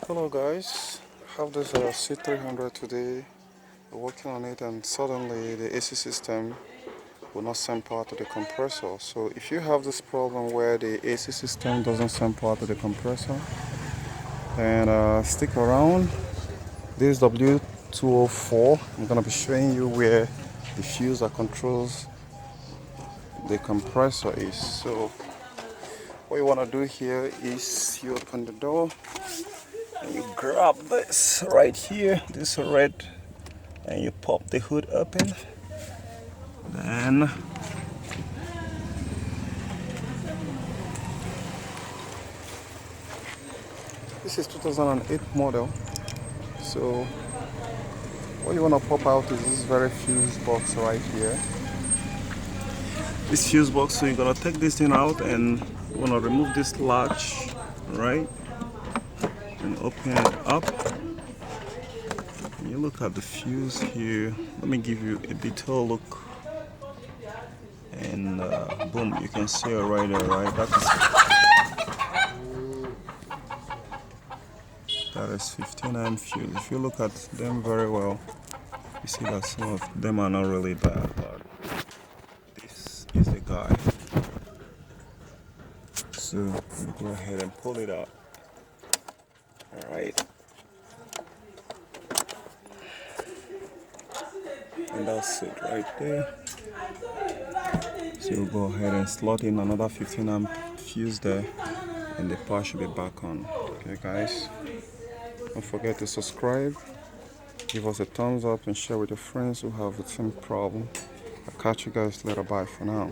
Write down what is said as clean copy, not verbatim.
Hello guys, I have this C300 today. We're working on it and suddenly the AC system will not send power to the compressor. So if you have this problem where the AC system doesn't send power to the compressor, then stick around. This W204, I'm going to be showing you where the fuse that controls the compressor is. So what you want to do here is you open the door and you grab this right here, this red, and you pop the hood open. Then this is 2008 model. So what you want to pop out is this very fuse box right here. This fuse box, so you're gonna take this thing out and you want to remove this latch, right, and open it up. You look at the fuse here. Let me give you a detailed look, and boom, you can see it right there, right? That is 15 amp fuse. If you look at them very well, you see that some of them are not really bad, but this is the guy. So you go ahead and pull it out. Alright. And that's it right there. So we'll go ahead and slot in another 15 amp fuse there, and the power should be back on. Okay guys, don't forget to subscribe, give us a thumbs up, and share with your friends who have the same problem. I'll catch you guys later. Bye for now.